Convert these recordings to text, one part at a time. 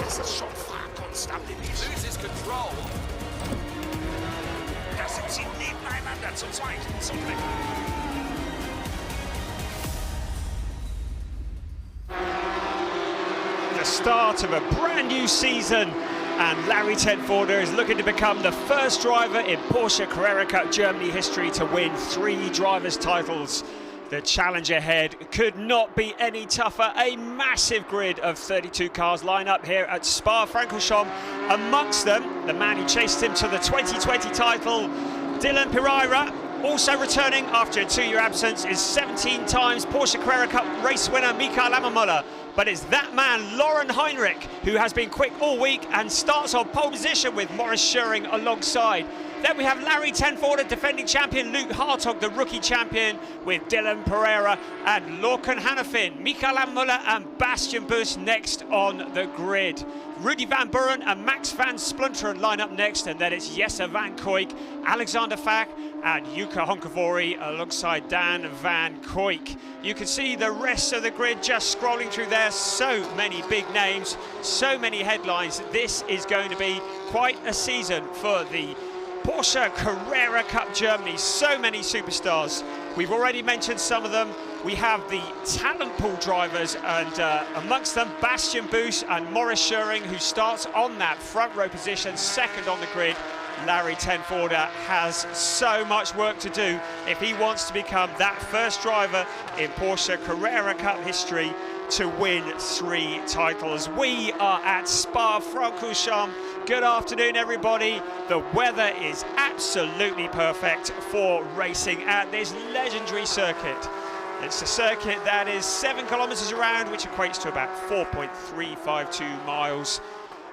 Das ist schon fahrkonstant in diesem. Loses control. Da sind sie nebeneinander, zu zweit, zum Glück. The start of a brand new season, and Larry Tenforder is looking to become the first driver in Porsche Carrera Cup Germany history to win 3 drivers' titles. The challenge ahead could not be any tougher. A massive grid of 32 cars line up here at Spa-Francorchamps. Amongst them, the man who chased him to the 2020 title, Dylan Pereira. Also returning after a 2-year absence is 17 times Porsche Carrera Cup race winner Michael Ammermuller. But it's that man, Lauren Heinrich, who has been quick all week and starts on pole position with Maurice Scheuring alongside. Then we have Larry Tenforder, defending champion, Luke Hartog, the rookie champion, with Dylan Pereira and Lorcan Hannafin, Michael Ammermuller and Bastian Buss next on the grid. Rudy van Buren and Max van Splunteren line up next, and then it's Jesse van Kuijk, Alexander Fack and Jukka Honkavori alongside Dan van Kuijk. You can see the rest of the grid just scrolling through there. So many big names, so many headlines. This is going to be quite a season for the Porsche Carrera Cup Germany. So many superstars. We've already mentioned some of them. We have the talent pool drivers, and amongst them Bastian Buss and Maurice Scheuring, who starts on that front row position, second on the grid. Larry Tenforder has so much work to do if he wants to become that first driver in Porsche Carrera Cup history to win 3 titles. We are at Spa-Francorchamps. Good afternoon, everybody. The weather is absolutely perfect for racing at this legendary circuit. It's a circuit that is 7 kilometers around, which equates to about 4.352 miles.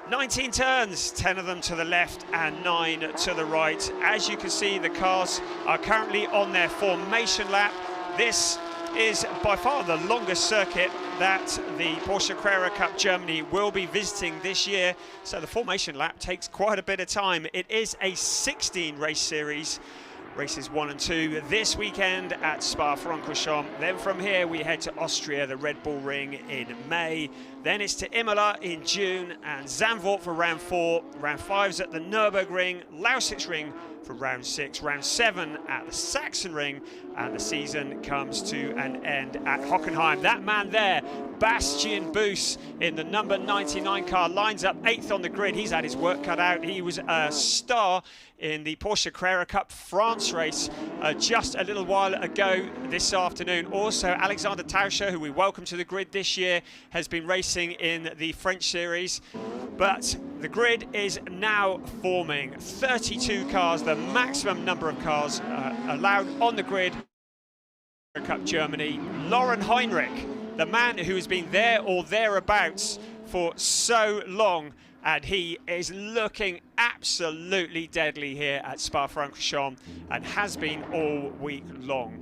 19 turns, 10 of them to the left and 9 to the right. As you can see, the cars are currently on their formation lap. This is by far the longest circuit that the Porsche Carrera Cup Germany will be visiting this year. So the formation lap takes quite a bit of time. It is a 16 race series. Races 1 and 2 this weekend at Spa-Francorchamps. Then from here we head to Austria, the Red Bull Ring in May. Then it's to Imola in June and Zandvoort for round 4. Round 5's at the Nürburgring, Lausitz-Ring for round 6, round 7 at the Sachsenring, and the season comes to an end at Hockenheim. That man there, Bastian Buss, in the number 99 car, lines up 8th on the grid. He's had his work cut out. He was a star in the Porsche Carrera Cup France race just a little while ago this afternoon. Also, Alexander Tauscher, who we welcome to the grid this year, has been racing in the French series. But the grid is now forming. 32 cars, the maximum number of cars allowed on the grid. Cup Germany. Lauren Heinrich, the man who has been there or thereabouts for so long, and he is looking absolutely deadly here at Spa-Francorchamps and has been all week long.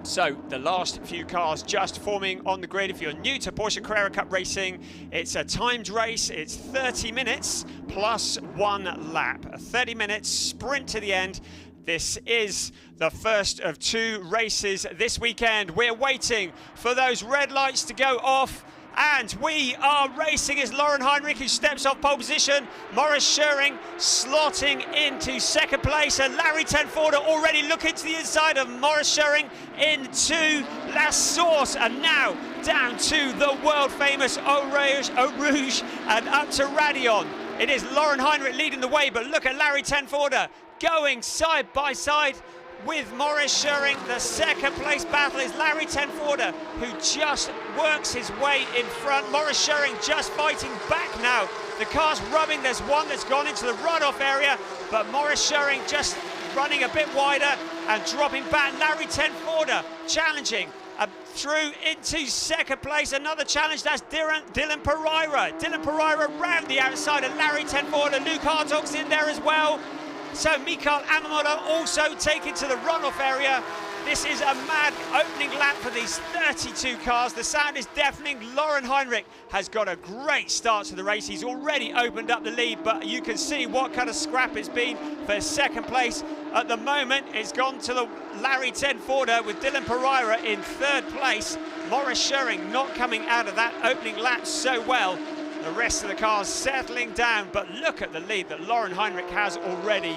So the last few cars just forming on the grid. If you're new to Porsche Carrera Cup racing, it's a timed race. It's 30 minutes plus 1 lap. A 30 minutes sprint to the end. This is the first of 2 races this weekend. We're waiting for those red lights to go off, and we are racing as Lauren Heinrich, who steps off pole position. Maurice Scheuring slotting into 2nd place, and Larry Tenforder already looking to the inside of Maurice Scheuring into La Source, and now down to the world famous Eau Rouge and up to Radion. It is Lauren Heinrich leading the way, but look at Larry Tenforder going side by side with Maurice Scheuring. The 2nd place battle is Larry Tenforder, who just works his way in front. Maurice Scheuring just fighting back now. The car's rubbing. There's one that's gone into the runoff area, but Maurice Scheuring just running a bit wider and dropping back. Larry Tenforder challenging through into 2nd place. Another challenge, that's Dylan Pereira. Dylan Pereira round the outside of Larry Tenforder. Luke Hartog's in there as well. So Michael Ammermuller also taken to the runoff area. This is a mad opening lap for these 32 cars. The sound is deafening. Lauren Heinrich has got a great start to the race. He's already opened up the lead, but you can see what kind of scrap it's been for 2nd place. At the moment, it's gone to the Larry Tenforder with Dylan Pereira in 3rd place. Maurice Scheuring not coming out of that opening lap so well. the rest of the cars settling down. But look at the lead that Laurin Heinrich has already.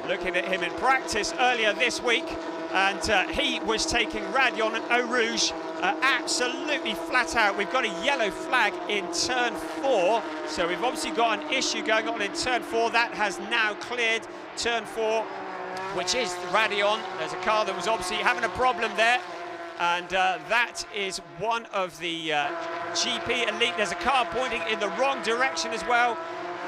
Looking at him in practice earlier this week, and he was taking Radion and Eau Rouge absolutely flat out. We've got a yellow flag in turn 4, so we've obviously got an issue going on in turn 4. That has now cleared turn 4, which is Radion. There's a car that was obviously having a problem there, and that is one of the GP Elite. There's a car pointing in the wrong direction as well,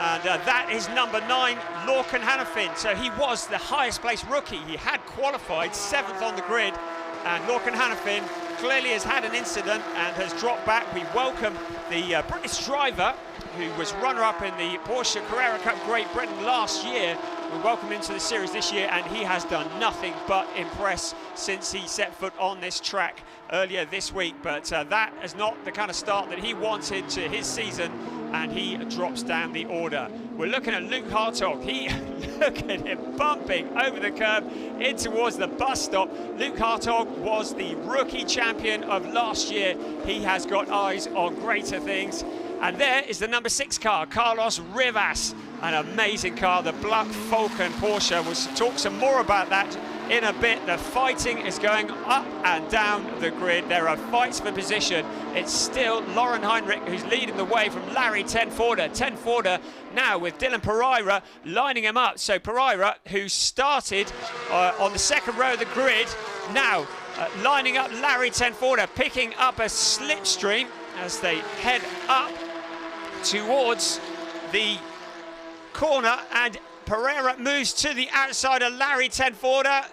and that is number 9, Lorcan Hannafin. So he was the highest placed rookie. He had qualified 7th on the grid, and Lorcan Hannafin clearly has had an incident and has dropped back. We welcome the British driver who was runner-up in the Porsche Carrera Cup Great Britain last year. We welcome him to the series this year, and he has done nothing but impress since he set foot on this track earlier this week. But that is not the kind of start that he wanted to his season, and he drops down the order. We're looking at Luke Hartog. Look at him bumping over the curb in towards the bus stop. Luke Hartog was the rookie champion of last year. He has got eyes on greater things. And there is the number 6 car, Carlos Rivas. An amazing car, the Black Falcon Porsche. We'll talk some more about that in a bit. The fighting is going up and down the grid. There are fights for position. It's still Laurin Heinrich who's leading the way from Larry Tenforder. Tenforder now with Dylan Pereira lining him up. So Pereira, who started on the second row of the grid, now lining up Larry Tenforder, picking up a slipstream as they head up towards the corner, and Pereira moves to the outside of Larry Tenforder.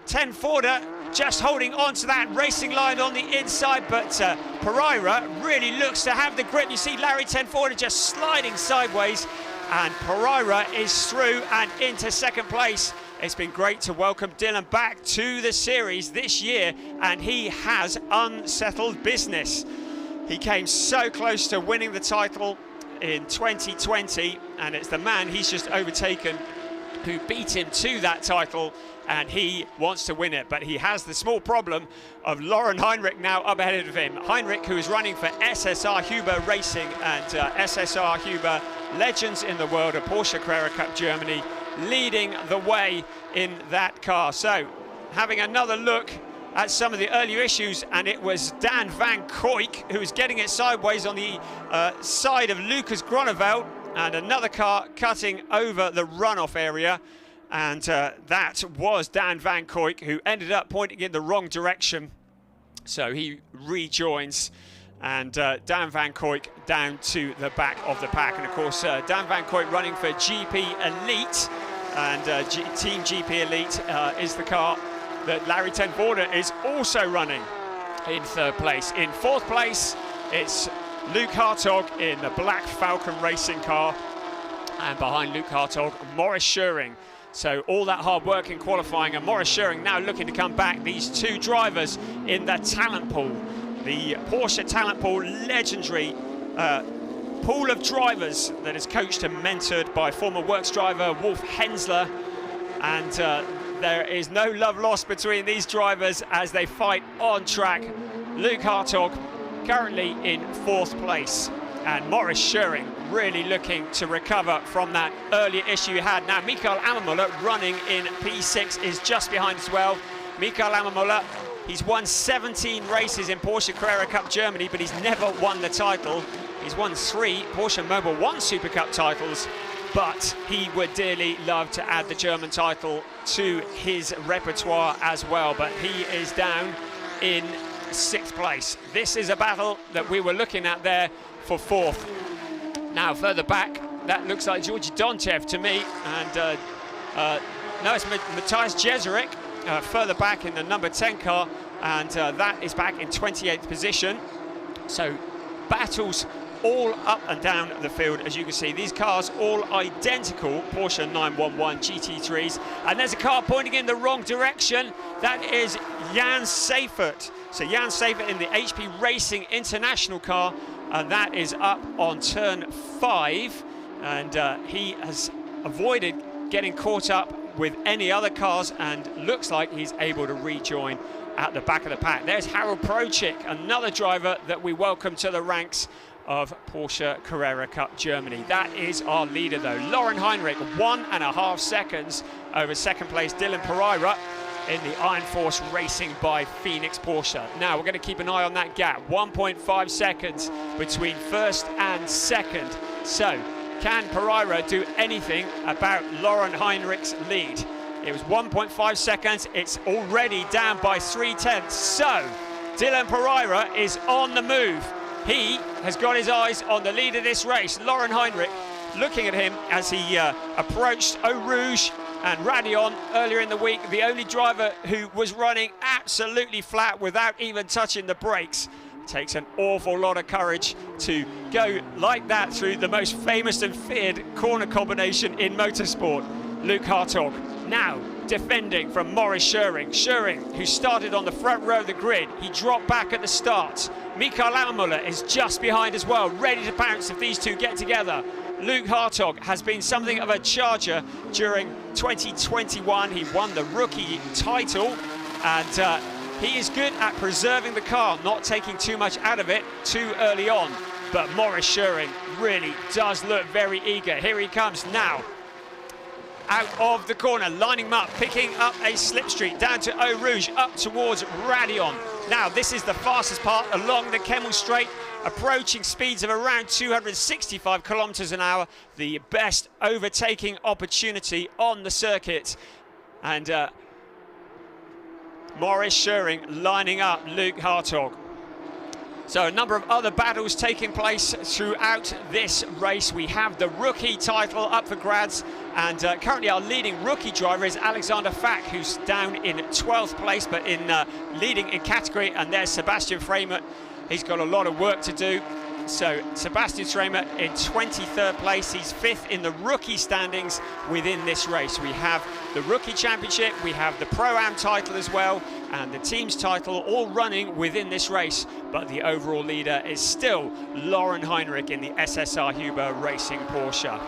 Tenforder just holding on to that racing line on the inside, but Pereira really looks to have the grip. You see Larry Tenforder just sliding sideways, and Pereira is through and into second place. It's been great to welcome Dylan back to the series this year, and he has unsettled business. He came so close to winning the title in 2020, and it's the man he's just overtaken who beat him to that title, and he wants to win it. But he has the small problem of Laurin Heinrich now up ahead of him. Heinrich, who is running for SSR Huber Racing, and SSR Huber, legends in the world of Porsche Carrera Cup Germany, leading the way in that car. So having another look at some of the earlier issues, and it was Dan van Koyk who was getting it sideways on the side of Lucas Groneveld, and another car cutting over the runoff area, and that was Dan van Koyk, who ended up pointing in the wrong direction. So he rejoins, and Dan van Koyk down to the back of the pack. And of course Dan van Koyk running for GP Elite, and Team GP Elite is the car that Larry Tenforder is also running in 3rd place. In 4th place, it's Luke Hartog in the Black Falcon racing car, and behind Luke Hartog, Maurice Scheuring. So all that hard work in qualifying, and Maurice Scheuring now looking to come back. These 2 drivers in the talent pool, the Porsche talent pool, legendary pool of drivers that is coached and mentored by former works driver Wolf Hensler, and there is no love lost between these drivers as they fight on track. Luke Hartog currently in 4th place, and Maurice Scheuring really looking to recover from that earlier issue he had. Now Mikael Ammermuller running in P6 is just behind as well. Mikael Ammermuller, he's won 17 races in Porsche Carrera Cup Germany, but he's never won the title. He's won 3 Porsche Mobil 1 Super Cup titles, but he would dearly love to add the German title to his repertoire as well. But he is down in 6th place. This is a battle that we were looking at there for 4th. Now further back, that looks like Georgi Donchev to me, and no, it's Matthias Jeserik further back in the number 10 car, and that is back in 28th position. So battles all up and down the field, as you can see. These cars all identical Porsche 911 GT3s, and there's a car pointing in the wrong direction. That is Jan Seifert. So Jan Seifert in the HP Racing International car, and that is up on turn 5, and he has avoided getting caught up with any other cars, and looks like he's able to rejoin at the back of the pack. There's Harold Prochik, another driver that we welcome to the ranks of Porsche Carrera Cup Germany. That is our leader though. Lauren Heinrich, 1.5 seconds over second place Dylan Pereira in the Iron Force Racing by Phoenix Porsche. Now we're going to keep an eye on that gap, 1.5 seconds between first and second. So can Pereira do anything about Lauren Heinrich's lead? It was 1.5 seconds, it's already down by 0.3. So Dylan Pereira is on the move. He has got his eyes on the lead of this race, Lauren Heinrich, looking at him as he approached Eau Rouge and Radion earlier in the week, the only driver who was running absolutely flat without even touching the brakes. It takes an awful lot of courage to go like that through the most famous and feared corner combination in motorsport. Luke Hartog now defending from Maurice Schöring. Schöring, who started on the front row of the grid, he dropped back at the start. Mikael Aumüller is just behind as well, ready to pounce if these two get together. Luke Hartog has been something of a charger during 2021. He won the rookie title, and he is good at preserving the car, not taking too much out of it too early on. But Maurice Schöring really does look very eager. Here he comes now, out of the corner, lining him up, picking up a slipstream down to Eau Rouge, up towards Radion. Now, this is the fastest part along the Kemmel Straight, approaching speeds of around 265 kilometers an hour, the best overtaking opportunity on the circuit. And Maurice Schöring lining up Luke Hartog. So a number of other battles taking place throughout this race. We have the rookie title up for grabs, and currently our leading rookie driver is Alexander Fack, who's down in 12th place, but in leading in category. And there's Sebastian Freimut. He's got a lot of work to do. So Sebastian Freimut in 23rd place. He's 5th in the rookie standings within this race. We have the rookie championship, we have the Pro-Am title as well, and the team's title all running within this race. But the overall leader is still Lauren Heinrich in the SSR Huber Racing Porsche.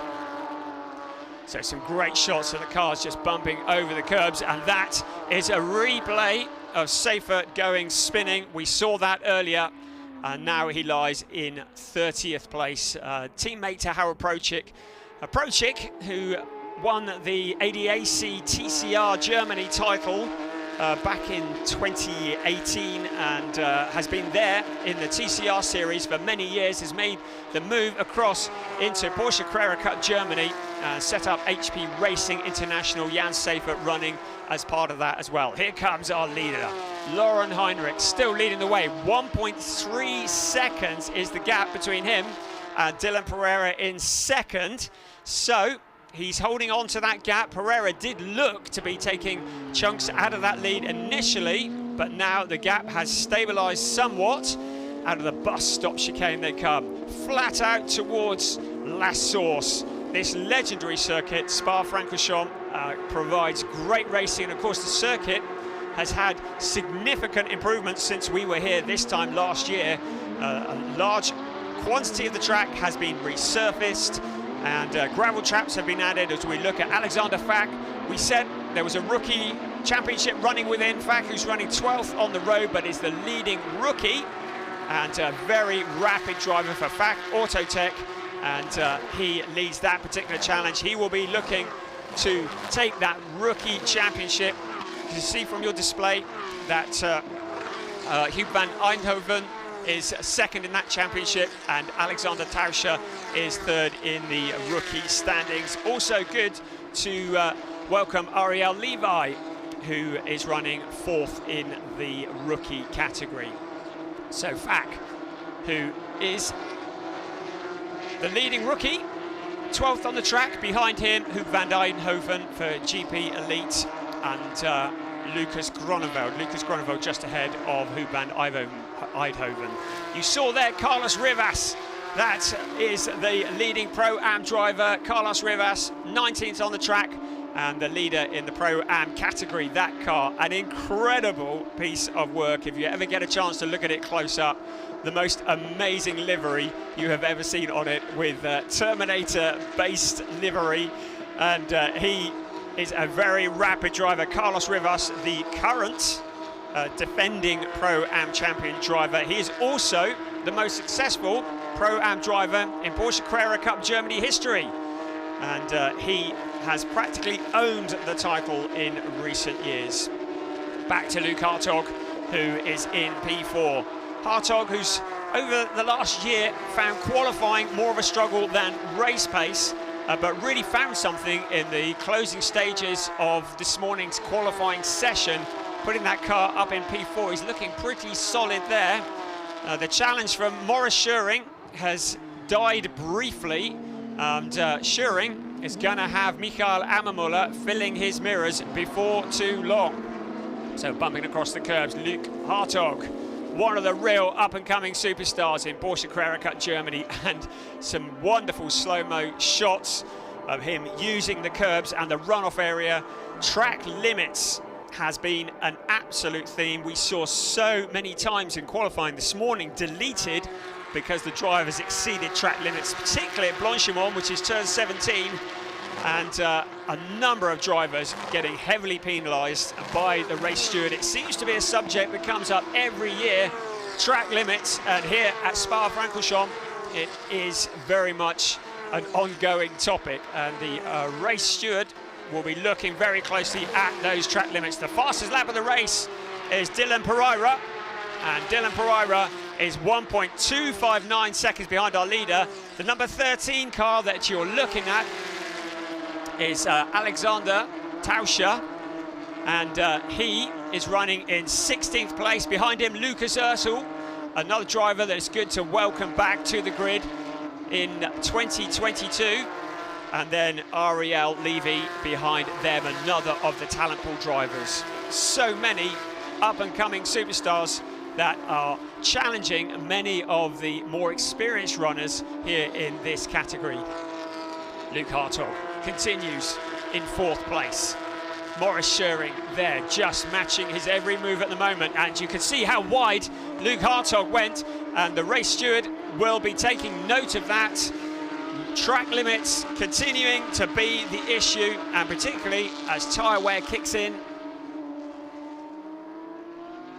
So some great shots of the cars just bumping over the curbs, and that is a replay of Seifert going spinning. We saw that earlier. And now he lies in 30th place. Teammate to Howard Procik. Procik, who won the ADAC TCR Germany title back in 2018 and has been there in the TCR series for many years, has made the move across into Porsche Carrera Cup Germany, set up HP Racing International, Jan Seifert running as part of that as well. Here comes our leader, Lauren Heinrich, still leading the way. 1.3 seconds is the gap between him and Dylan Pereira in second. So he's holding on to that gap. Pereira did look to be taking chunks out of that lead initially, but now the gap has stabilized somewhat. Out of the bus stop chicane they come, flat out towards La Source. This legendary circuit, Spa-Francorchamps, provides great racing, and of course the circuit has had significant improvements since we were here this time last year. A large quantity of the track has been resurfaced, and gravel traps have been added. As we look at Alexander Fack, we said there was a rookie championship running within. Fack, who's running 12th on the road, but is the leading rookie, and a very rapid driver for Fack Autotech, and he leads that particular challenge. He will be looking to take that rookie championship. You can see from your display that Hugh van Eindhoven is second in that championship, and Alexander Tauscher is third in the rookie standings. Also good to welcome Ariel Levi, who is running 4th in the rookie category. So Fack, who is the leading rookie, 12th on the track. Behind him, Huub van Eindhoven for GP Elite, and Lucas Groeneveld. Lucas Groeneveld just ahead of Huub van Eindhoven. You saw there Carlos Rivas. That is the leading Pro-Am driver, Carlos Rivas, 19th on the track, and the leader in the Pro-Am category. That car, an incredible piece of work. If you ever get a chance to look at it close up, the most amazing livery you have ever seen on it, with Terminator-based livery, and he is a very rapid driver. Carlos Rivas, the current defending Pro-Am champion driver. He is also the most successful Pro-Am driver in Porsche Carrera Cup Germany history. And he has practically owned the title in recent years. Back to Luke Hartog, who is in P4. Hartog, who's over the last year found qualifying more of a struggle than race pace, but really found something in the closing stages of this morning's qualifying session, putting that car up in P4. He's looking pretty solid there. The challenge from Maurice Scheuring has died briefly, and Scheuring is going to have Michael Ammermuller filling his mirrors before too long. So bumping across the curbs, Luke Hartog, one of the real up-and-coming superstars in Porsche Carrera Cup Germany, and some wonderful slow-mo shots of him using the curbs and the runoff area. Track limits has been an absolute theme. We saw so many times in qualifying this morning deleted because the drivers exceeded track limits, particularly at Blanchimont, which is turn 17, and a number of drivers getting heavily penalised by the race steward. It seems to be a subject that comes up every year, track limits, and here at Spa-Francorchamps it is very much an ongoing topic, and the race steward will be looking very closely at those track limits. The fastest lap of the race is Dylan Pereira, and Dylan Pereira is 1.259 seconds behind our leader. The number 13 car that you're looking at is Alexander Tauscher, and he is running in 16th place. Behind him, Lucas Ursel, another driver that is good to welcome back to the grid in 2022. And then Ariel Levy behind them, another of the talent pool drivers. So many up-and-coming superstars that are challenging many of the more experienced runners here in this category. Luke Hartog continues in 4th place. Maurice Scheuring there, just matching his every move at the moment, and you can see how wide Luke Hartog went, and the race steward will be taking note of that. Track limits continuing to be the issue, and particularly as tyre wear kicks in.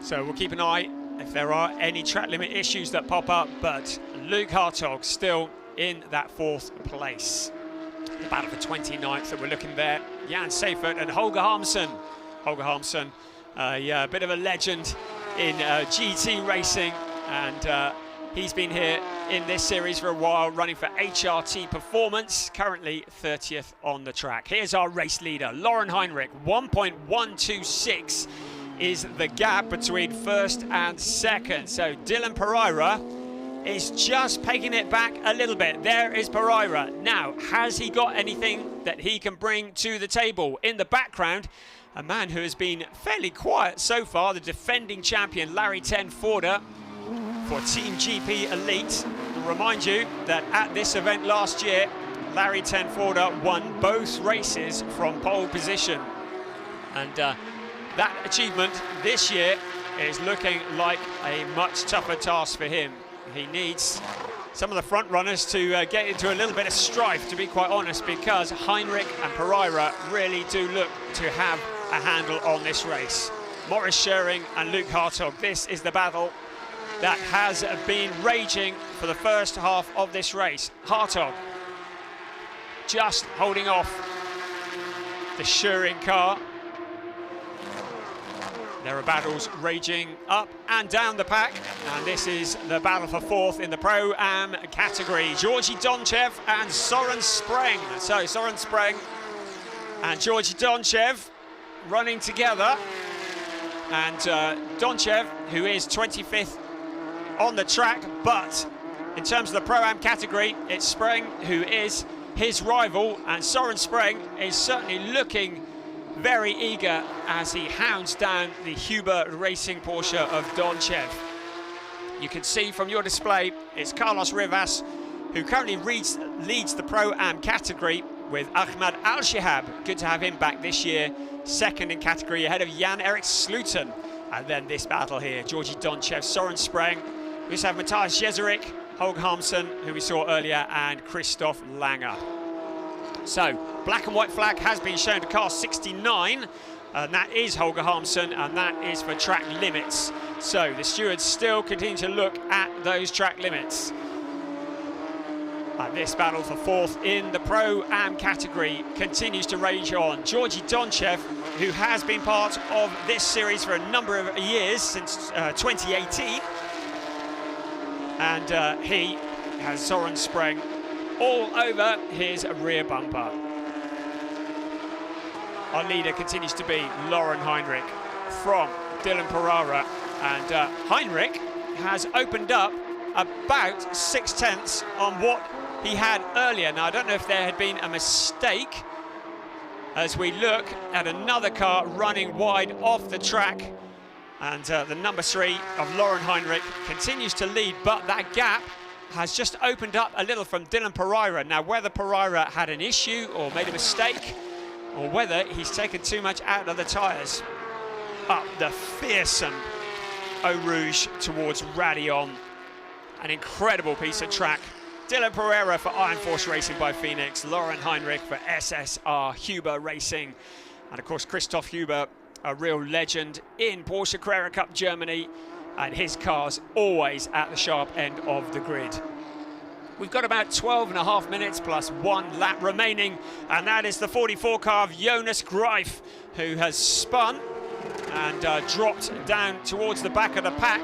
So we'll keep an eye if there are any track limit issues that pop up, but Luke Hartog still in that 4th place. The battle for 29th that we're looking there, Jan Seifert and Holger Harmsen. Holger Harmsen, yeah, a bit of a legend in GT racing, and he's been here in this series for a while, running for HRT Performance, currently 30th on the track. Here's our race leader, Lauren Heinrich. 1.126 is the gap between 1st and 2nd. So Dylan Pereira is just pegging it back a little bit. There is Pereira. Now, has he got anything that he can bring to the table? In the background, a man who has been fairly quiet so far, the defending champion, Larry Tenforder, for Team GP Elite. I'll remind you that at this event last year, Larry Tenforder won both races from pole position. And that achievement this year is looking like a much tougher task for him. He needs some of the front runners to get into a little bit of strife, to be quite honest, because Heinrich and Pereira really do look to have a handle on this race. Maurice Scheuring and Luke Hartog, this is the battle that has been raging for the first half of this race. Hartog just holding off the Scheuring car. There are battles raging up and down the pack, and this is the battle for 4th in the Pro-Am category. Georgi Donchev and Soren Spreng. So Soren Spreng and Georgi Donchev running together, and Donchev, who is 25th on the track, but in terms of the Pro-Am category, it's Spreng who is his rival, and Soren Spreng is certainly looking very eager as he hounds down the Huber Racing Porsche of Donchev. You can see from your display, it's Carlos Rivas who currently leads the Pro-Am category with Ahmad Al-Shihab. Good to have him back this year, 2nd in category ahead of Jan-Erik Sluten. And then this battle here, Georgi Donchev, Soren Spreng. We also have Matthias Jeserik, Holger Harmsen, who we saw earlier, and Christoph Langer. So, black and white flag has been shown to car 69, and that is Holger Harmsen, and that is for track limits. So, the stewards still continue to look at those track limits. And this battle for fourth in the Pro-Am category continues to rage on. Georgi Donchev, who has been part of this series for a number of years, since 2018. And he has Soren Spreng all over his rear bumper. Our leader continues to be Lauren Heinrich from Dylan Pereira. And Heinrich has opened up about 6/10 on what he had earlier. Now, I don't know if there had been a mistake as we look at another car running wide off the track. And the number 3 of Lauren Heinrich continues to lead, but that gap has just opened up a little from Dylan Pereira. Now, whether Pereira had an issue or made a mistake, or whether he's taken too much out of the tyres. Up the fearsome Eau Rouge towards Radion. An incredible piece of track. Dylan Pereira for Iron Force Racing by Phoenix, Lauren Heinrich for SSR Huber Racing, and of course Christoph Huber, a real legend in Porsche Carrera Cup Germany, and his car's always at the sharp end of the grid. We've got about 12.5 minutes plus 1 lap remaining, and that is the 44 car of Jonas Greif, who has spun and dropped down towards the back of the pack.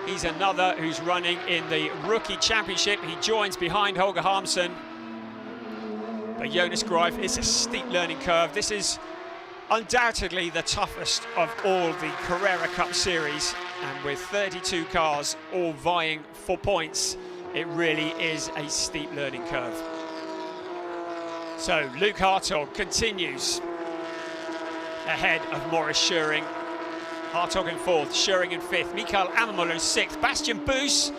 He's another who's running in the Rookie Championship. He joins behind Holger Harmsen. But Jonas Greif, it's a steep learning curve. This is undoubtedly the toughest of all the Carrera Cup series. And with 32 cars all vying for points, it really is a steep learning curve. So Luke Hartog continues ahead of Maurice Scheuring. Hartog in 4th, Scheuring in 5th, Mikael Ammermuller in 6th, Bastian Boos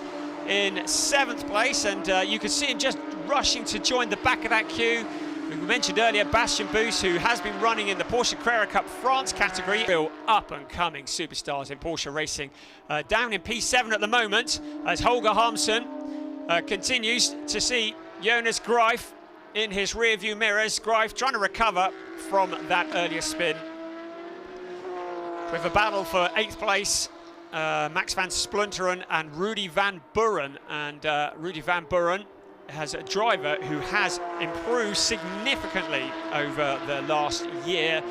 in 7th place, and you can see him just rushing to join the back of that queue. We mentioned earlier Bastian Boos, who has been running in the Porsche Carrera Cup France category. Real up-and-coming superstars in Porsche racing. Down in P7 at the moment, as Holger Harmsen continues to see Jonas Greif in his rear-view mirrors. Greif trying to recover from that earlier spin. With a battle for 8th place, Max van Splunteren and Rudy van Buren. And Rudy van Buren has a driver who has improved significantly over the last year.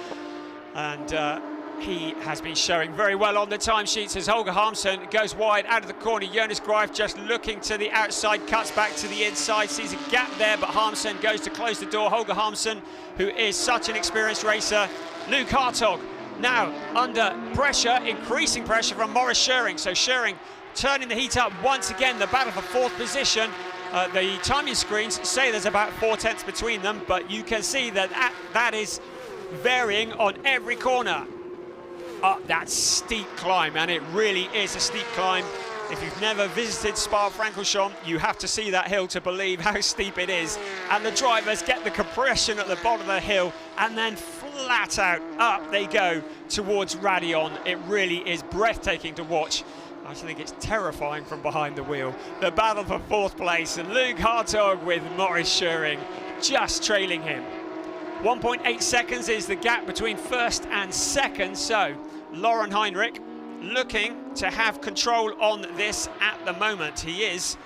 And he has been showing very well on the timesheets as Holger Harmsen goes wide out of the corner. Jonas Greif just looking to the outside, cuts back to the inside, sees a gap there, but Harmsen goes to close the door. Holger Harmsen, who is such an experienced racer. Luke Hartog now under pressure, increasing pressure from Maurice Scheuring. So Scheuring turning the heat up once again, the battle for 4th position. The timing screens say there's about 4/10 between them, but you can see that that is varying on every corner. Up that steep climb, and it really is a steep climb. If you've never visited Spa-Francorchamps, you have to see that hill to believe how steep it is. And the drivers get the compression at the bottom of the hill, and then flat out up they go towards Radion. It really is breathtaking to watch. I think it's terrifying from behind the wheel. The battle for 4th place, and Luke Hartog with Maurice Scheuring just trailing him. 1.8 seconds is the gap between 1st and 2nd, so Lauren Heinrich looking to have control on this at the moment. He is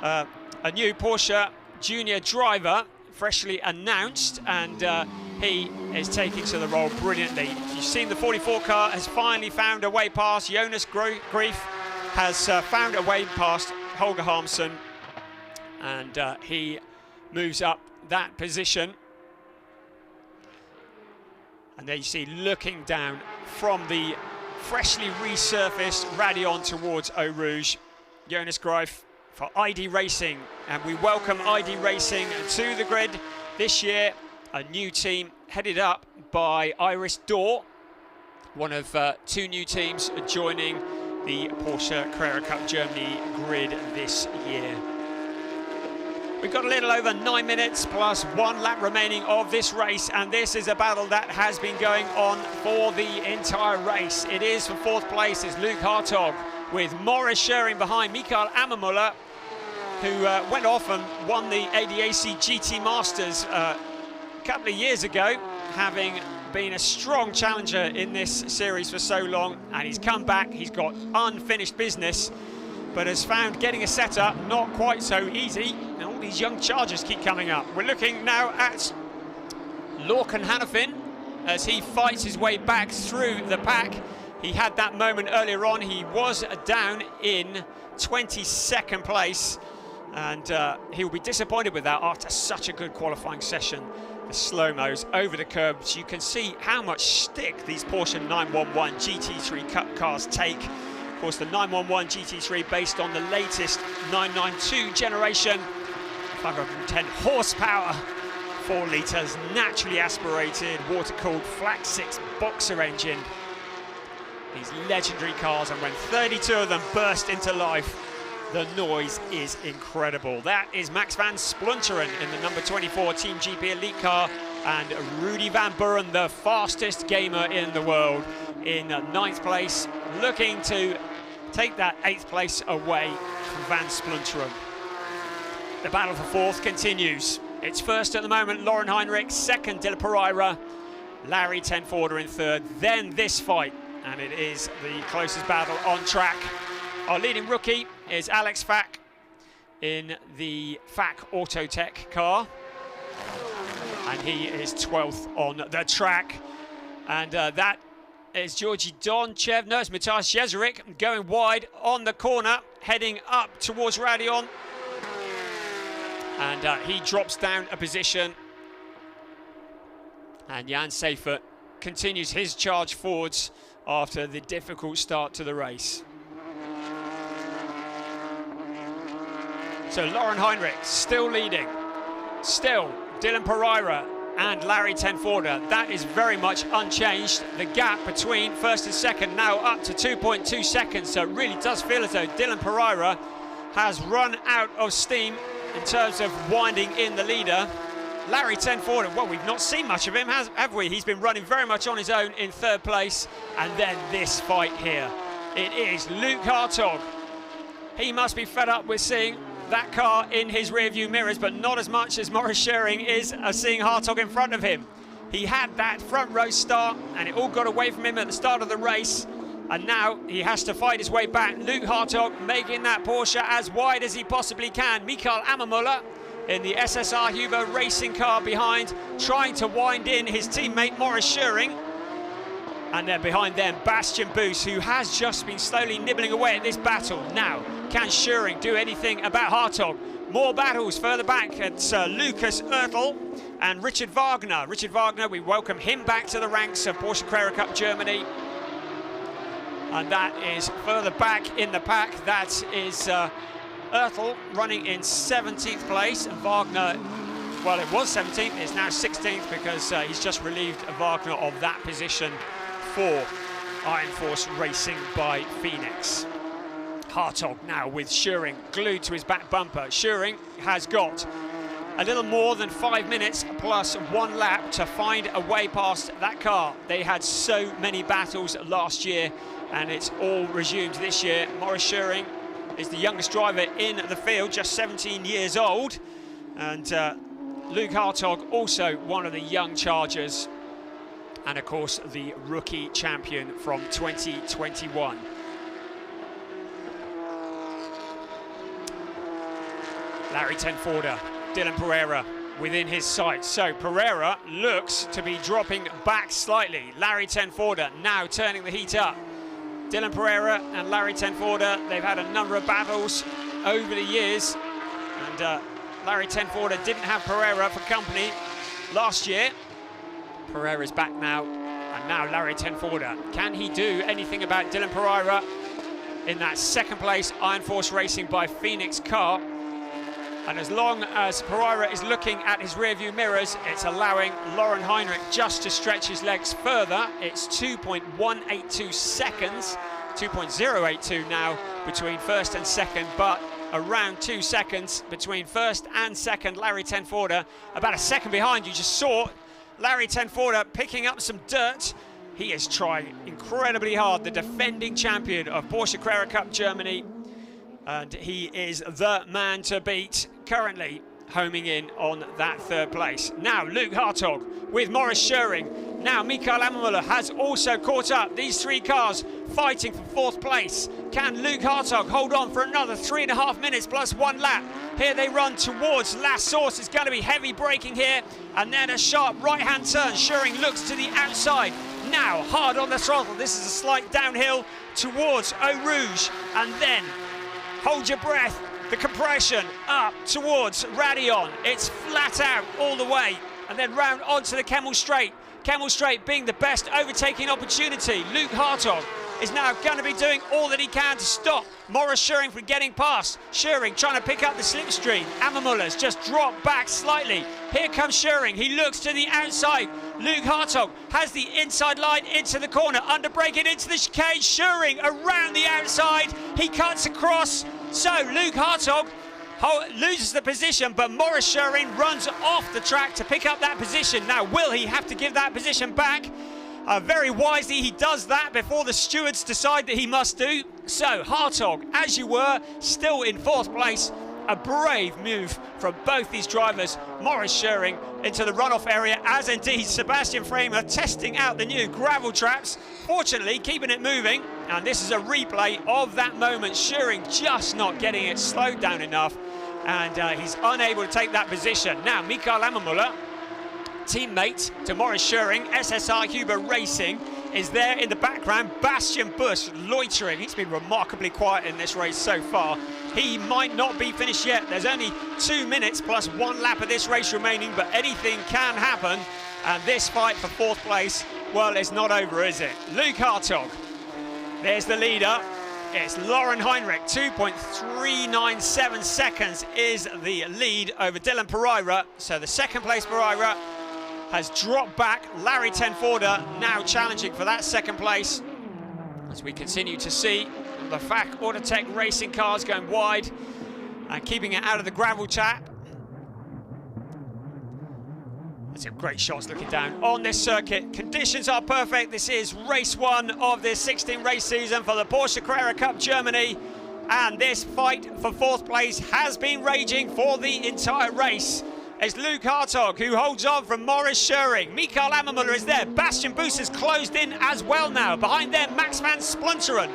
a new Porsche junior driver, freshly announced, and he is taking to the role brilliantly. You've seen the 44 car has finally found a way past. Jonas Greif has found a way past Holger Harmsen, and he moves up that position. And there you see, looking down from the freshly resurfaced Radion towards Eau Rouge, Jonas Greif for ID Racing. And we welcome ID Racing to the grid this year, a new team headed up by Iris Dorr, one of 2 new teams joining the Porsche Carrera Cup Germany grid this year. We've got a little over 9 minutes plus 1 lap remaining of this race, and this is a battle that has been going on for the entire race. It is for 4th place is Luke Hartog, with Maurice Scheuring behind. Mikael Ammermuller, who went off and won the ADAC GT Masters a couple of years ago, having been a strong challenger in this series for so long, and he's come back. He's got unfinished business, but has found getting a setup not quite so easy. And all these young chargers keep coming up. We're looking now at Lorcan Hannafin as he fights his way back through the pack. He had that moment earlier on. He was down in 22nd place, and he'll be disappointed with that after such a good qualifying session. The slow-mos over the curbs. You can see how much stick these Porsche 911 GT3 Cup cars take. Of course, the 911 GT3 based on the latest 992 generation, 510 horsepower, 4 litres, naturally aspirated, water-cooled flat 6 boxer engine. These legendary cars, and when 32 of them burst into life, the noise is incredible. That is Max van Splunteren in the number 24 Team GP Elite car, and Rudy van Buren, the fastest gamer in the world, in 9th place, looking to take that 8th place away from van Splunteren. The battle for 4th continues. It's first at the moment, Lauren Heinrich, second, Dylan Pereira, Larry Tenforder in third, then this fight, and it is the closest battle on track. Our leading rookie is Alex Fack in the Fack Autotech car, and he is 12th on the track. And that is Georgi Donchev. No, it's Matthias Jezerik going wide on the corner, heading up towards Radion. And he drops down a position. And Jan Seifert continues his charge forwards after the difficult start to the race. So Lauren Heinrich still leading. Still Dylan Pereira and Larry Tenforder. That is very much unchanged. The gap between first and second now up to 2.2 seconds. So it really does feel as though Dylan Pereira has run out of steam in terms of winding in the leader. Larry Tenforder, well, we've not seen much of him, have we? He's been running very much on his own in third place. And then this fight here. It is Luke Hartog. He must be fed up with seeing that car in his rearview mirrors, but not as much as Maurice Schering is seeing Hartog in front of him. He had that front row start, and it all got away from him at the start of the race. And now he has to fight his way back. Luke Hartog making that Porsche as wide as he possibly can. Mikael Ammermuller in the SSR Huber racing car behind, trying to wind in his teammate Maurice Schering. And then behind them, Bastian Boos, who has just been slowly nibbling away at this battle. Now, can Schering do anything about Hartog? More battles further back at Lucas Oertel and Richard Wagner. Richard Wagner, we welcome him back to the ranks of Porsche Carrera Cup Germany. And that is further back in the pack. That is Oertel running in 17th place. And Wagner, well, it was 17th, it's now 16th because he's just relieved Wagner of that position for Iron Force Racing by Phoenix. Hartog now with Schering glued to his back bumper. Schering has got a little more than 5 minutes plus 1 lap to find a way past that car. They had so many battles last year, and it's all resumed this year. Maurice Schering is the youngest driver in the field, just 17 years old. And Luke Hartog, also one of the young chargers. And of course, the rookie champion from 2021. Larry Tenforder, Dylan Pereira within his sights. So Pereira looks to be dropping back slightly. Larry Tenforder now turning the heat up. Dylan Pereira and Larry Tenforder, they've had a number of battles over the years. And Larry Tenforder didn't have Pereira for company last year. Pereira's back now, and now Larry Tenforder. Can he do anything about Dylan Pereira in that second place Iron Force Racing by Phoenix car? And as long as Pereira is looking at his rearview mirrors, it's allowing Lauren Heinrich just to stretch his legs further. It's 2.182 seconds, 2.082 now between first and second, but around 2 seconds between first and second. Larry Tenforder about a second behind. You just saw Larry Tenforder picking up some dirt. He is trying incredibly hard, the defending champion of Porsche Carrera Cup Germany, and he is the man to beat, currently homing in on that third place. Now Luke Hartog with Maurice Schering. Now Mikael Ammermuller has also caught up. These three cars fighting for fourth place. Can Luke Hartog hold on for another 3.5 minutes plus 1 lap? Here they run towards last source. It's going to be heavy braking here, and then a sharp right-hand turn. Scheuring looks to the outside. Now hard on the throttle. This is a slight downhill towards Eau Rouge, and then hold your breath. The compression up towards Radion. It's flat out all the way, and then round onto the Kemmel Straight. Kemmel Straight being the best overtaking opportunity. Luke Hartog is now going to be doing all that he can to stop Maurice Scheuring from getting past. Scheuring trying to pick up the slipstream. Ammermuller's just dropped back slightly. Here comes Scheuring. He looks to the outside. Luke Hartog has the inside line into the corner. Under braking into the chicane. Scheuring around the outside. He cuts across. So Luke Hartog loses the position, but Maurice Scheuring runs off the track to pick up that position. Now, will he have to give that position back? Very wisely, he does that before the stewards decide that he must do. So, Hartog, as you were, still in fourth place. A brave move from both these drivers. Maurice Scheuring into the runoff area, as indeed Sebastian Framer testing out the new gravel traps. Fortunately, keeping it moving. And this is a replay of that moment. Scheuring just not getting it slowed down enough. And he's unable to take that position. Now, Mikael Ammermuller, teammate to Maurice Scheuring, SSR Huber Racing, is there in the background. Bastian Busch loitering. He's been remarkably quiet in this race so far. He might not be finished yet. There's only 2 minutes plus 1 lap of this race remaining, but anything can happen. And this fight for fourth place, well, it's not over, is it? Luke Hartog, there's the leader. It's Lauren Heinrich. 2.397 seconds is the lead over Dylan Pereira. So the second place Pereira has dropped back. Larry Tenforder now challenging for that second place. As we continue to see the FAC Autotech racing cars going wide and keeping it out of the gravel trap. That's a great shots looking down on this circuit. Conditions are perfect. This is race 1 of this 16 race season for the Porsche Carrera Cup Germany. And this fight for fourth place has been raging for the entire race. It's Luke Hartog who holds on from Maurice Scheuring. Mikael Ammermuller is there. Bastian Busch is closed in as well now. Behind them, Max van Splunteren.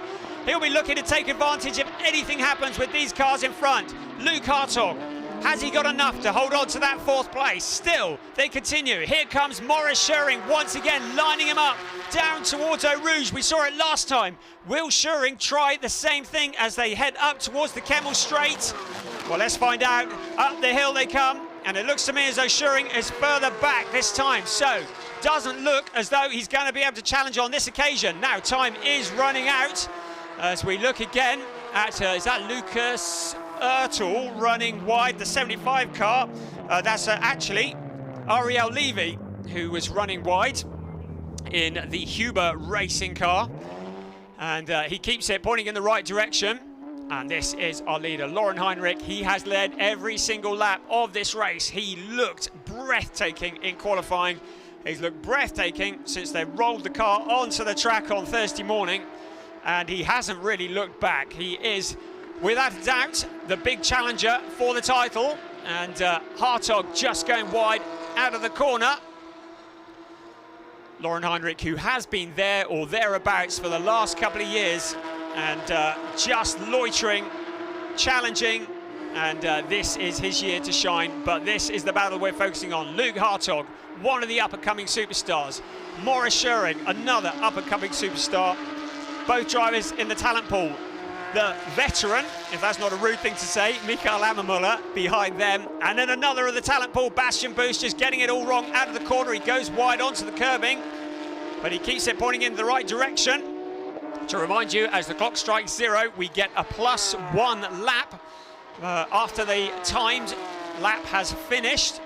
He'll be looking to take advantage if anything happens with these cars in front. Luke Hartog, has he got enough to hold on to that fourth place? Still, they continue. Here comes Maurice Scheuring once again, lining him up down towards Eau Rouge. We saw it last time. Will Scheuring try the same thing as they head up towards the Kemmel Straight? Well, let's find out. Up the hill they come, and it looks to me as though Scheuring is further back this time. So, doesn't look as though he's going to be able to challenge on this occasion. Now, time is running out as we look again at, is that Lucas Ertel running wide, the 75 car? That's actually Ariel Levy, who was running wide in the Huber racing car. And he keeps it pointing in the right direction. And this is our leader, Lauren Heinrich. He has led every single lap of this race. He looked breathtaking in qualifying. He's looked breathtaking since they rolled the car onto the track on Thursday morning. And he hasn't really looked back. He is, without a doubt, the big challenger for the title. And Hartog just going wide out of the corner. Lauren Heinrich, who has been there or thereabouts for the last couple of years, and just loitering, challenging, and this is his year to shine. But this is the battle we're focusing on. Luke Hartog, one of the up-and-coming superstars. Maurice Scheuring, another up-and-coming superstar. Both drivers in the talent pool. The veteran, if that's not a rude thing to say, Mikael Ammermuller behind them. And then another of the talent pool, Bastian Busch, just getting it all wrong out of the corner. He goes wide onto the curbing, but he keeps it pointing in the right direction. To remind you, as the clock strikes 0, we get a +1 lap after the timed lap has finished.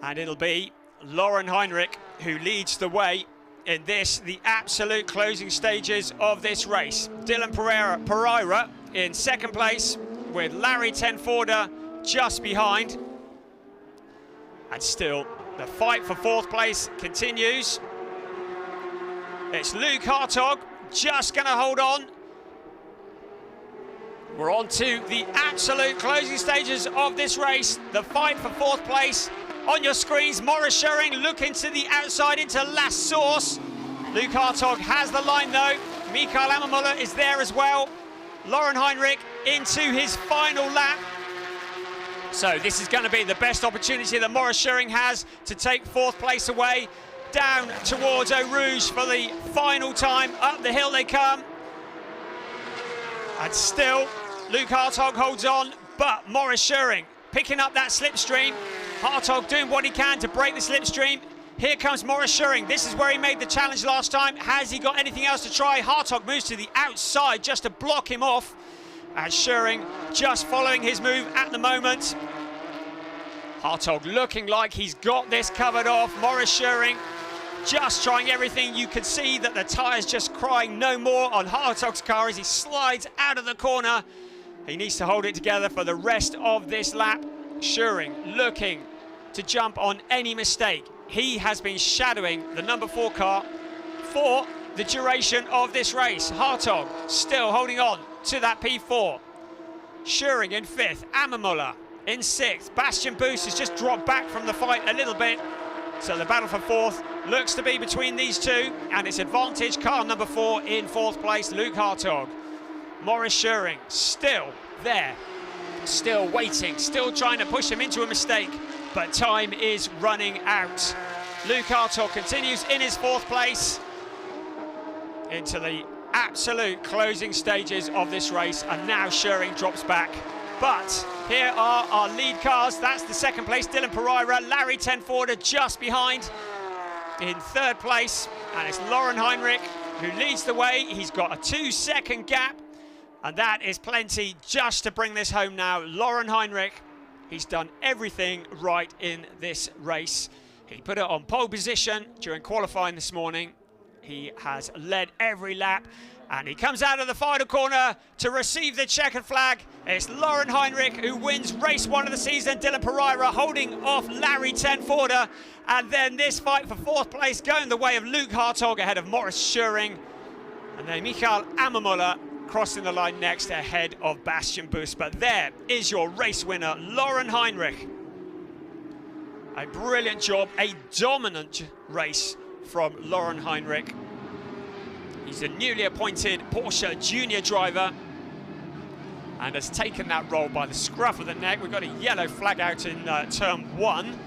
And it'll be Lauren Heinrich who leads the way in this, the absolute closing stages of this race. Dylan Pereira in second place with Larry Tenforder just behind. And still, the fight for fourth place continues. It's Luke Hartog just going to hold on. We're on to the absolute closing stages of this race. The fight for fourth place on your screens. Maurice Schöring looking to the outside into last source. Luke Hartog has the line though. Mikael Ammermuller is there as well. Lauren Heinrich into his final lap. So this is going to be the best opportunity that Maurice Schöring has to take 4th place away. Down towards Eau Rouge for the final time. Up the hill they come. And still, Luke Hartog holds on, but Maurice Schöring picking up that slipstream. Hartog doing what he can to break the slipstream. Here comes Maurice Schöring. This is where he made the challenge last time. Has he got anything else to try? Hartog moves to the outside just to block him off. And Schöring just following his move at the moment. Hartog looking like he's got this covered off. Maurice Schöring just trying everything. You can see that the tyres just crying no more on Hartog's car as he slides out of the corner. He needs to hold it together for the rest of this lap. Schöring looking to jump on any mistake. He has been shadowing the number 4 car for the duration of this race. Hartog still holding on to that P4. Schöring in 5th, Ammermuller in 6th. Bastian Boos has just dropped back from the fight a little bit. So the battle for 4th looks to be between these two, and it's advantage car number 4 in 4th place, Luke Hartog. Maurice Schöring still there, still waiting, still trying to push him into a mistake, but time is running out. Luke Hartog continues in his 4th place into the absolute closing stages of this race, and now Schöring drops back. But here are our lead cars. That's the 2nd place, Dylan Pereira. Larry Tenforder just behind in 3rd place. And it's Lauren Heinrich who leads the way. He's got a 2-second gap. And that is plenty just to bring this home now. Lauren Heinrich, he's done everything right in this race. He put it on pole position during qualifying this morning. He has led every lap. And he comes out of the final corner to receive the checkered flag. It's Lauren Heinrich who wins race 1 of the season. Dylan Pereira holding off Larry Tenforder. And then this fight for 4th place going the way of Luke Hartog ahead of Maurice Schöring. And then Mikael Ammermuller crossing the line next ahead of Bastian Boos. But there is your race winner, Lauren Heinrich. A brilliant job, a dominant race from Lauren Heinrich. He's a newly appointed Porsche junior driver and has taken that role by the scruff of the neck. We've got a yellow flag out in turn 1.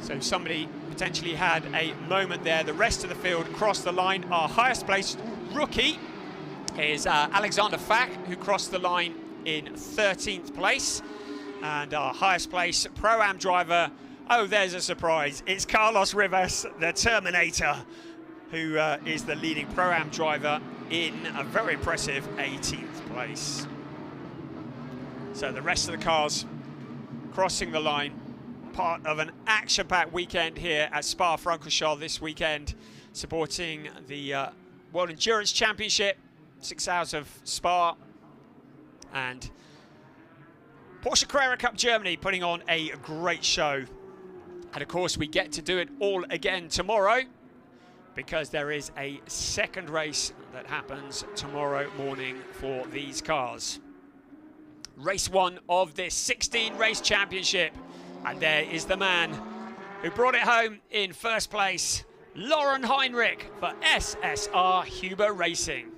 So somebody potentially had a moment there. The rest of the field crossed the line. Our highest placed rookie is Alexander Fack, who crossed the line in 13th place. And our highest placed Pro-Am driver, oh, there's a surprise. It's Carlos Rivas, the Terminator, who is the leading Pro-Am driver in a very impressive 18th place. So the rest of the cars crossing the line, part of an action-packed weekend here at Spa-Francorchamps this weekend, supporting the World Endurance Championship, 6 hours of Spa, and Porsche Carrera Cup Germany putting on a great show. And of course we get to do it all again tomorrow, because there is a 2nd race that happens tomorrow morning for these cars. Race 1 of this 16-race championship. And there is the man who brought it home in 1st place, Lauren Heinrich for SSR Huber Racing.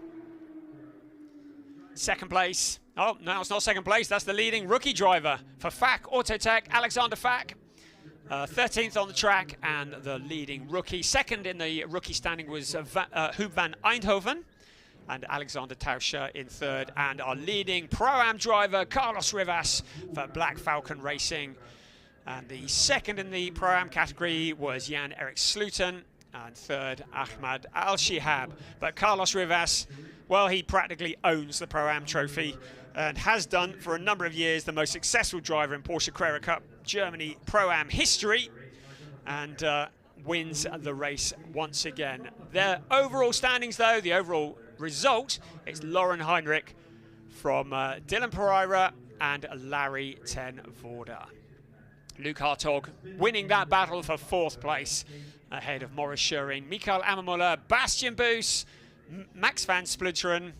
2nd place, oh, no, it's not 2nd place, that's the leading rookie driver for FAC Autotech, Alexander Fack. 13th on the track and the leading rookie. 2nd in the rookie standing was Huub van Eindhoven and Alexander Tauscher in 3rd. And our leading Pro-Am driver, Carlos Rivas for Black Falcon Racing. And the 2nd in the Pro-Am category was Jan-Erik Sluten. And 3rd, Ahmad Al-Shihab. But Carlos Rivas, well, he practically owns the Pro-Am trophy and has done for a number of years, the most successful driver in Porsche Carrera Cup Germany Pro-Am history, and wins the race once again. The overall standings, though, the overall result is Lauren Heinrich from Dylan Pereira and Larry Tenforder. Luke Hartog winning that battle for 4th place ahead of Maurice Schöring, Mikael Ammermuller, Bastian Boos, Max van Spluteren,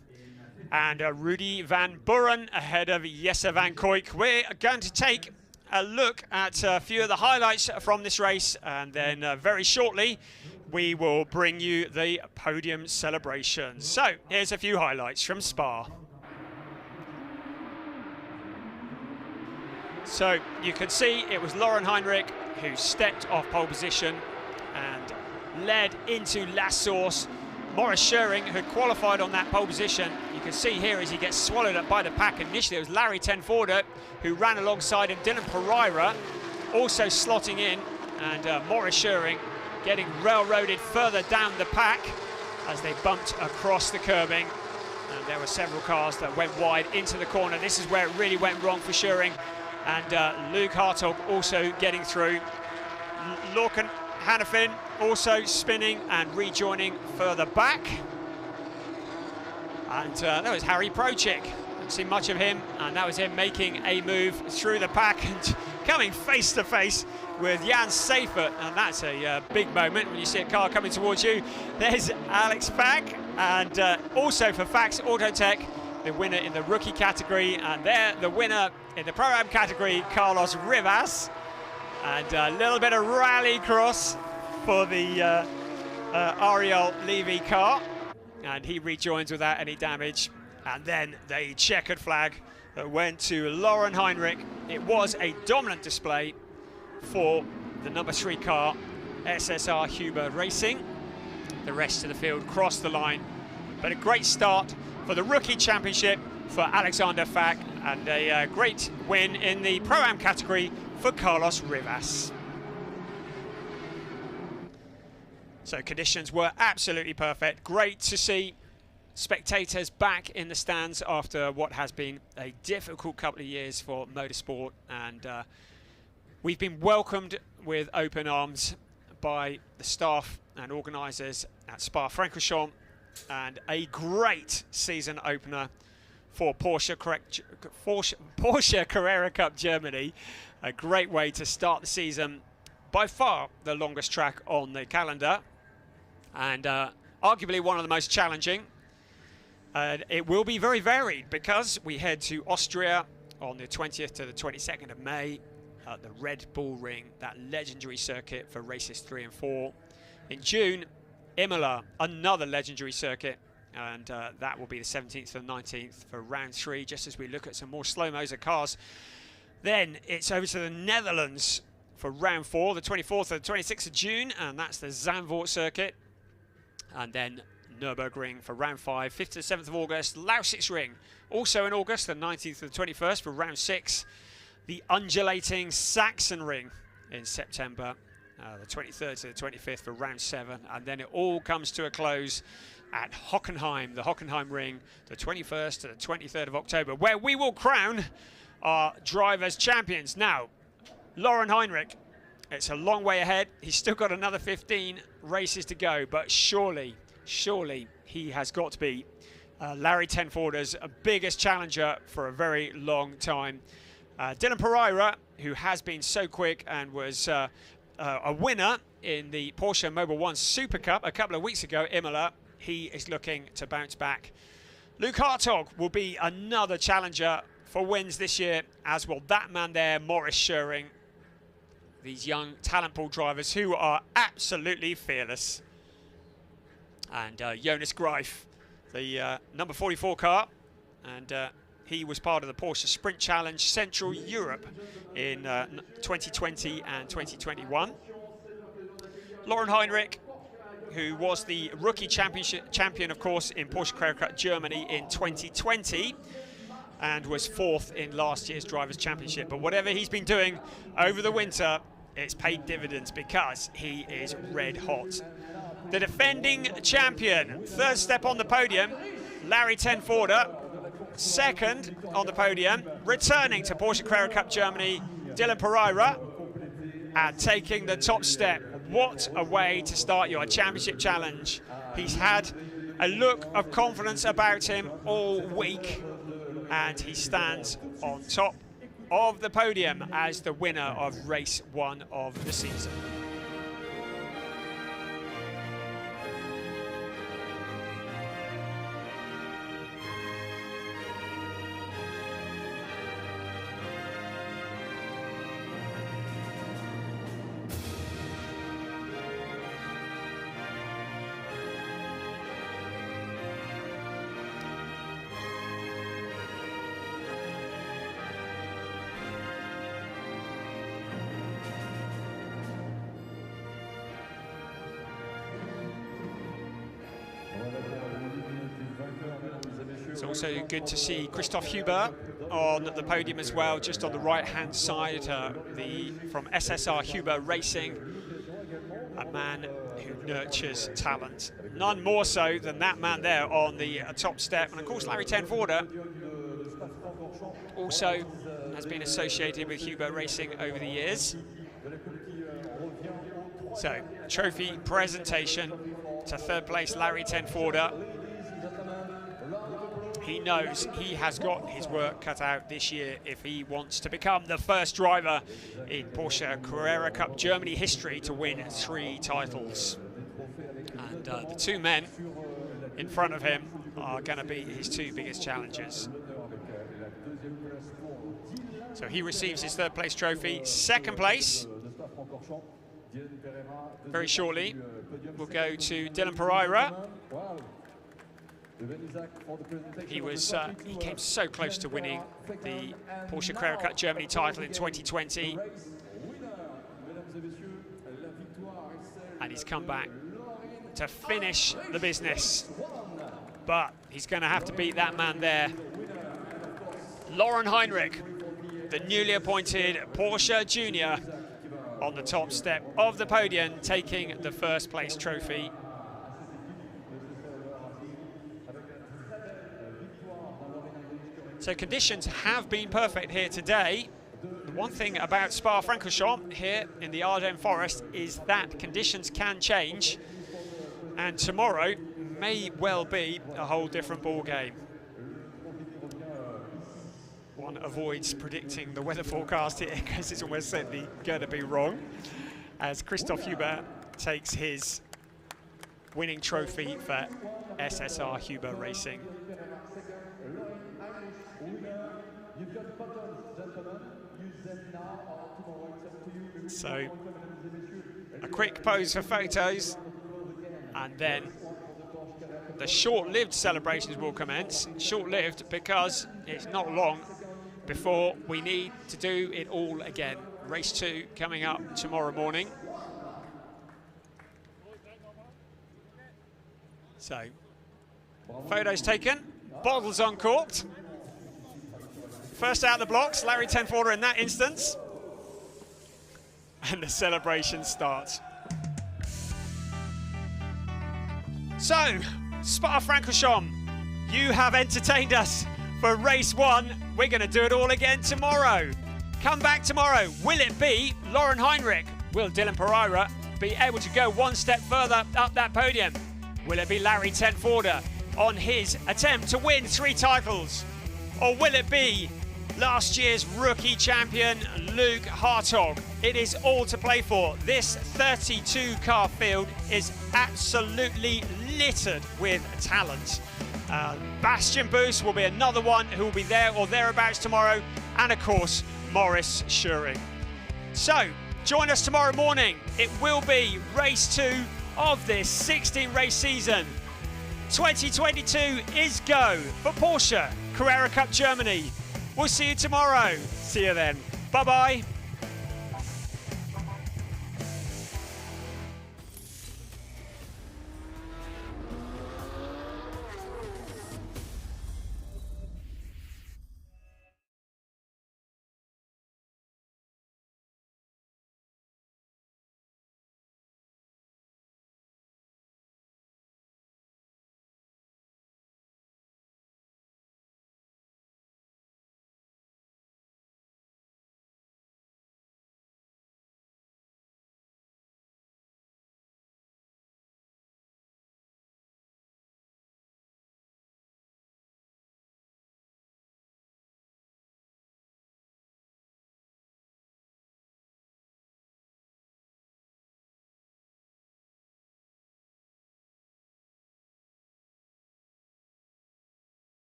and Rudy van Buren ahead of Jesse van Kuijk. We're going to take a look at a few of the highlights from this race, and then very shortly we will bring you the podium celebrations. So here's a few highlights from Spa. So you can see it was Lauren Heinrich who stepped off pole position and led into La Source. Maurice Schöring, who qualified on that pole position, you can see here as he gets swallowed up by the pack. Initially it was Larry Tenforder who ran alongside him. Dylan Pereira also slotting in, and Maurice Schöring getting railroaded further down the pack as they bumped across the curbing. And there were several cars that went wide into the corner. This is where it really went wrong for Schöring. And Luke Hartog also getting through. Lorcan Hannafin also spinning and rejoining further back. And that was Harry Prochik. Haven't seen much of him, and that was him making a move through the pack and coming face to face with Jan Seifert, and that's a big moment when you see a car coming towards you. There's Alex Fack, and also for Fax Autotech, the winner in the rookie category, and there the winner in the Pro-Am category, Carlos Rivas. And a little bit of rally cross for the Ariel Levy car, and he rejoins without any damage. And then the checkered flag that went to Lauren Heinrich. It was a dominant display for the number 3 car, SSR Huber Racing. The rest of the field crossed the line, but a great start for the rookie championship for Alexander Fack, and a great win in the Pro-Am category for Carlos Rivas. So conditions were absolutely perfect. Great to see spectators back in the stands after what has been a difficult couple of years for motorsport, and we've been welcomed with open arms by the staff and organisers at Spa-Francorchamps, and a great season opener for Porsche Carrera Cup Germany. A great way to start the season, by far the longest track on the calendar, and arguably one of the most challenging. It will be very varied because we head to Austria on the 20th to the 22nd of May at the Red Bull Ring, that legendary circuit for races 3 and 4. In June, Imola, another legendary circuit, and that will be the 17th to the 19th for round 3, just as we look at some more slow-mo's of cars. Then it's over to the Netherlands for round 4, the 24th to the 26th of June, and that's the Zandvoort circuit. And then Nürburgring for round 5, 5th to the 7th of August. Lausitz-Ring, also in August, the 19th to the 21st for round 6. The undulating Saxon Ring in September, the 23rd to the 25th for round 7. And then it all comes to a close at Hockenheim, the Hockenheim Ring, the 21st to the 23rd of October, where we will crown our drivers' champions. Now, Lauren Heinrich, it's a long way ahead. He's still got another 15 races to go, but surely he has got to be Larry Tenforder's biggest challenger for a very long time. Dylan Pereira, who has been so quick and was a winner in the Porsche Mobil 1 Super Cup a couple of weeks ago, Imola, he is looking to bounce back. Luke Hartog will be another challenger for wins this year, as will that man there, Maurice Schöring. These young talent pool drivers who are absolutely fearless. And Jonas Greif, the number 44 car, and he was part of the Porsche Sprint Challenge Central Europe in 2020 and 2021. Lauren Heinrich, who was the rookie champion, of course, in Porsche Carrera Cup Germany in 2020, and was 4th in last year's Drivers' Championship. But whatever he's been doing over the winter, it's paid dividends because he is red hot. The defending champion, 3rd step on the podium, Larry Tenforder. 2nd on the podium, returning to Porsche Carrera Cup Germany, Dylan Pereira, and taking the top step. What a way to start your championship challenge. He's had a look of confidence about him all week, and he stands on top of the podium as the winner of race 1 of the season. It's also good to see Christoph Huber on the podium as well, just on the right-hand side, from SSR Huber Racing, a man who nurtures talent. None more so than that man there on the top step. And of course, Larry Tenforder also has been associated with Huber Racing over the years. So, trophy presentation to third place Larry Tenforder. He knows he has got his work cut out this year if he wants to become the first driver in Porsche Carrera Cup Germany history to win 3 titles. And the 2 men in front of him are going to be his 2 biggest challengers. So he receives his third place trophy. Second place, very shortly, will go to Dylan Pereira. He came so close to winning the Porsche Carrera Cup Germany title in 2020. And he's come back to finish the business. But he's going to have to beat that man there. Lauren Heinrich, the newly appointed Porsche Junior, on the top step of the podium, taking the first place trophy. So conditions have been perfect here today. The one thing about Spa-Francorchamps here in the Ardennes Forest is that conditions can change, and tomorrow may well be a whole different ball game. One avoids predicting the weather forecast here because it's almost certainly going to be wrong, as Christoph Huber takes his winning trophy for SSR Huber Racing. So, a quick pose for photos, and then the short-lived celebrations will commence. Short-lived because it's not long before we need to do it all again. Race 2 coming up tomorrow morning. So, photos taken, bottles uncorked. First out of the blocks, Larry Tenforder in that instance. And the celebration starts. So, Spa-Francorchamps, you have entertained us for race 1. We're going to do it all again tomorrow. Come back tomorrow. Will it be Lauren Heinrich? Will Dylan Pereira be able to go one step further up that podium? Will it be Larry Tenforder on his attempt to win 3 titles? Or will it be last year's rookie champion, Luke Hartog? It is all to play for. This 32-car field is absolutely littered with talent. Bastian Boos will be another one who will be there or thereabouts tomorrow, and of course, Maurice Schuring. So, join us tomorrow morning. It will be race 2 of this 16-race season. 2022 is go for Porsche Carrera Cup Germany. We'll see you tomorrow. See you then. Bye-bye.